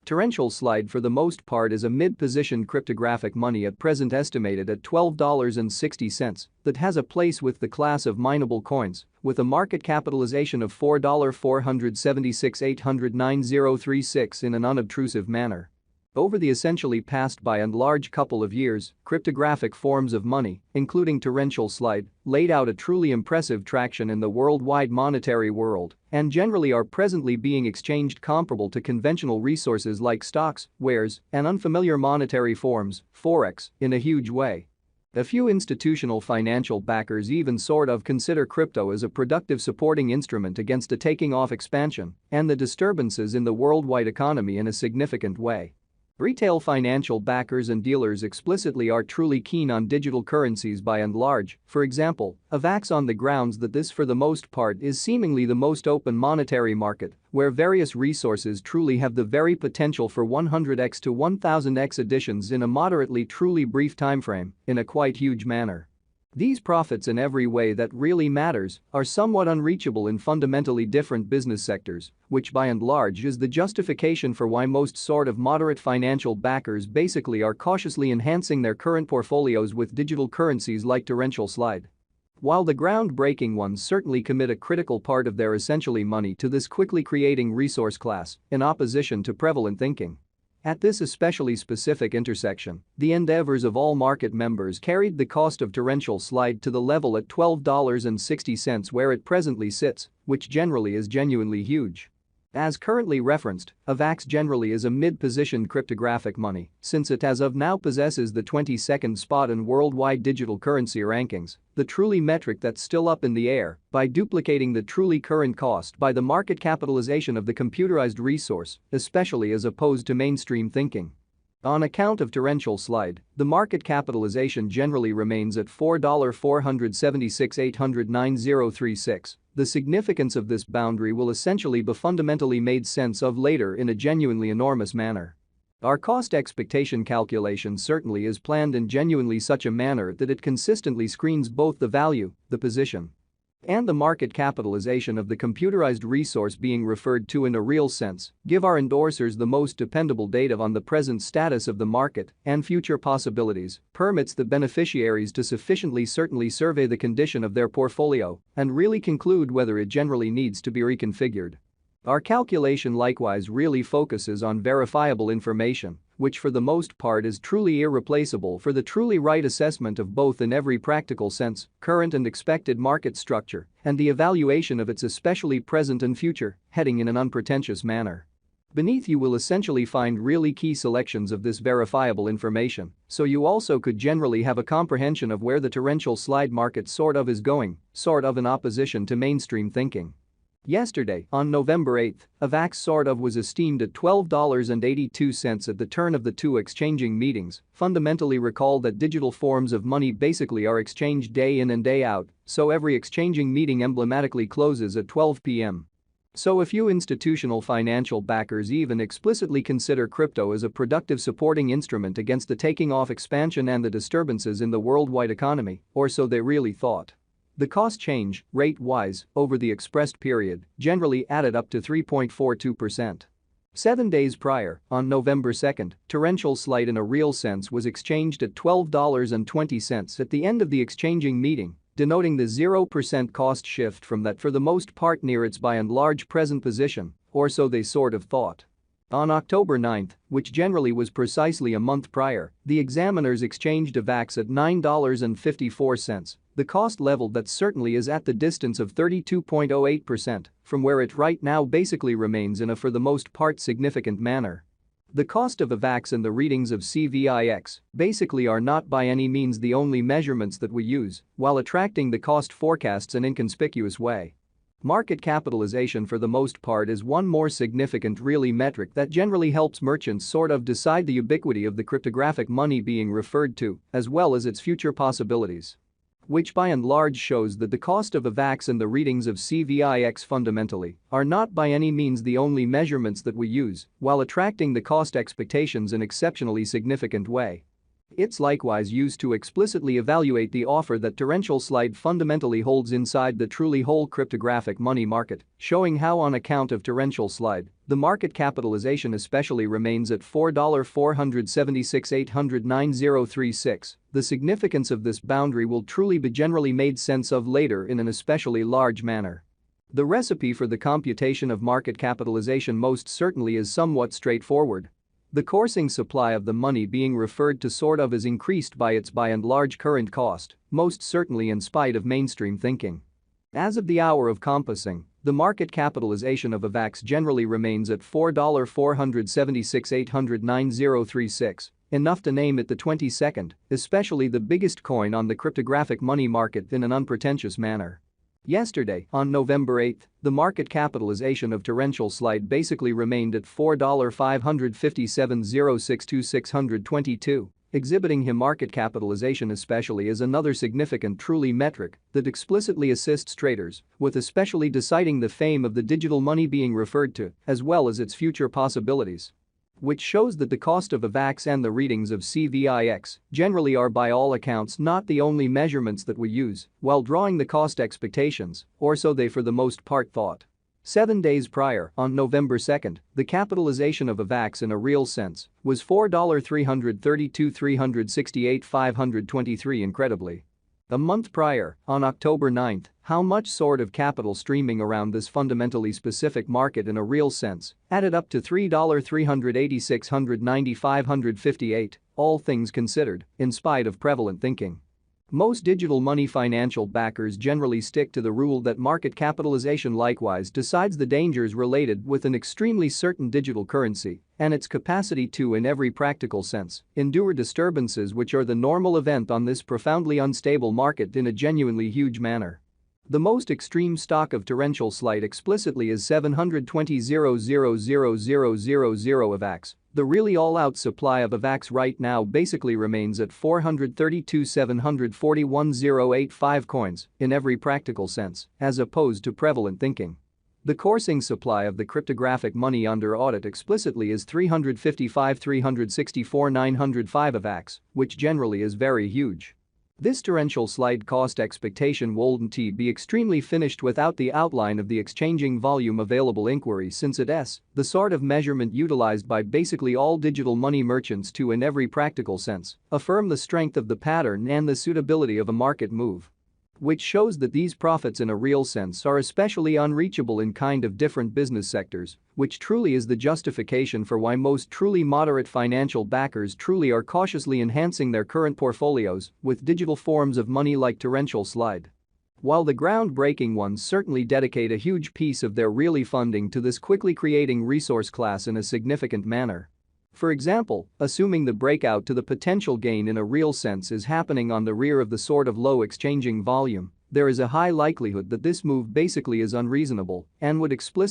Torrential slide for the most part is a mid-position cryptographic money at present estimated at $12.60 that has a place with the class of mineable coins with a market capitalization of $4,476,809,036 in an unobtrusive manner. Over the essentially past by and large couple of years, cryptographic forms of money, including torrential slide, laid out a truly impressive traction in the worldwide monetary world and generally are presently being exchanged comparable to conventional resources like stocks, wares, and unfamiliar monetary forms, forex, in a huge way. A few institutional financial backers even sort of consider crypto as a productive supporting instrument against a taking off expansion and the disturbances in the worldwide economy in a significant way. Retail financial backers and dealers explicitly are truly keen on digital currencies by and large, for example, Avax on the grounds that this for the most part is seemingly the most open monetary market, where various resources truly have the very potential for 100x to 1000x additions in a moderately truly brief timeframe, in a quite huge manner. These profits in every way that really matters are somewhat unreachable in fundamentally different business sectors, which by and large is the justification for why most sort of moderate financial backers basically are cautiously enhancing their current portfolios with digital currencies like torrential slide. While the groundbreaking ones certainly commit a critical part of their essentially money to this quickly creating resource class in opposition to prevalent thinking. At this especially specific intersection, the endeavors of all market members carried the cost of torrential slide to the level at $12.60 where it presently sits, which generally is genuinely huge. As currently referenced, Avax generally is a mid-positioned cryptographic money since it as of now possesses the 22nd spot in worldwide digital currency rankings, the truly metric that's still up in the air, by duplicating the truly current cost by the market capitalization of the computerized resource, especially as opposed to mainstream thinking. On account of torrential slide, the market capitalization generally remains at $4,476,809,036. The significance of this boundary will essentially be fundamentally made sense of later in a genuinely enormous manner. Our cost expectation calculation certainly is planned in genuinely such a manner that it consistently screens both the value, the position, and the market capitalization of the computerized resource being referred to in a real sense, give our endorsers the most dependable data on the present status of the market and future possibilities, permits the beneficiaries to sufficiently certainly survey the condition of their portfolio and really conclude whether it generally needs to be reconfigured. Our calculation likewise really focuses on verifiable information, which for the most part is truly irreplaceable for the truly right assessment of both in every practical sense, current and expected market structure, and the evaluation of its especially present and future, heading in an unpretentious manner. Beneath you will essentially find really key selections of this verifiable information, so you also could generally have a comprehension of where the torrential slide market sort of is going, sort of in opposition to mainstream thinking. Yesterday, on November 8, Avax sort of was esteemed at $12.82 at the turn of the two exchanging meetings. Fundamentally recall that digital forms of money basically are exchanged day in and day out, so every exchanging meeting emblematically closes at 12 p.m. So a few institutional financial backers even explicitly consider crypto as a productive supporting instrument against the taking off expansion and the disturbances in the worldwide economy, or so they really thought. The cost change, rate-wise, over the expressed period, generally added up to 3.42%. 7 days prior, on November 2, torrential slide in a real sense was exchanged at $12.20 at the end of the exchanging meeting, denoting the 0% cost shift from that for the most part near its by and large present position, or so they sort of thought. On October 9, which generally was precisely a month prior, the examiners exchanged Avax at $9.54, the cost level that certainly is at the distance of 32.08% from where it right now basically remains in a for the most part significant manner. The cost of Avax and the readings of CVIX basically are not by any means the only measurements that we use while attracting the cost forecasts in an inconspicuous way. Market capitalization for the most part is one more significant really metric that generally helps merchants sort of decide the ubiquity of the cryptographic money being referred to, as well as its future possibilities. Which by and large shows that the cost of Avax and the readings of CVIX fundamentally are not by any means the only measurements that we use while attracting the cost expectations in exceptionally significant way. It's likewise used to explicitly evaluate the offer that torrential slide fundamentally holds inside the truly whole cryptographic money market, showing how on account of torrential slide, The market capitalization especially remains at $4,476,809,036. The significance of this boundary will truly be generally made sense of later in an especially large manner. The recipe for the computation of market capitalization most certainly is somewhat straightforward. The coursing supply of the money being referred to sort of is increased by its by and large current cost, most certainly in spite of mainstream thinking. As of the hour of compassing, the market capitalization of Avax generally remains at $4,476,809,036, enough to name it the 22nd, especially the biggest coin on the cryptographic money market in an unpretentious manner. Yesterday, on November 8, the market capitalization of torrential slide basically remained at $4,557,062,622, exhibiting him market capitalization especially as another significant truly metric that explicitly assists traders with especially deciding the fame of the digital money being referred to as well as its future possibilities. Which shows that the cost of Avax and the readings of CVIX generally are by all accounts not the only measurements that we use while drawing the cost expectations, or so they for the most part thought. 7 days prior, on November 2, the capitalization of Avax in a real sense was $4,332,368,523 incredibly. A month prior, on October 9, how much sort of capital streaming around this fundamentally specific market in a real sense added up to $3,386,905,558, all things considered, in spite of prevalent thinking. Most digital money financial backers generally stick to the rule that market capitalization likewise decides the dangers related with an extremely certain digital currency and its capacity to, in every practical sense, endure disturbances which are the normal event on this profoundly unstable market in a genuinely huge manner. The most extreme stock of torrential slide explicitly is 720,000,000 Avax. The really all-out supply of Avax right now basically remains at 432,741,085 coins in every practical sense, as opposed to prevalent thinking. The coursing supply of the cryptographic money under audit explicitly is 355,364,905 Avax, which generally is very huge. This torrential slide cost expectation wouldn't be extremely finished without the outline of the exchanging volume available inquiry since it's the sort of measurement utilized by basically all digital money merchants to, in every practical sense, affirm the strength of the pattern and the suitability of a market move. Which shows that these profits in a real sense are especially unreachable in kind of different business sectors, which truly is the justification for why most truly moderate financial backers truly are cautiously enhancing their current portfolios with digital forms of money like torrential slide. While the groundbreaking ones certainly dedicate a huge piece of their really funding to this quickly creating resource class in a significant manner. For example, assuming the breakout to the potential gain in a real sense is happening on the rear of the sort of low exchanging volume, there is a high likelihood that this move basically is unreasonable and would explicitly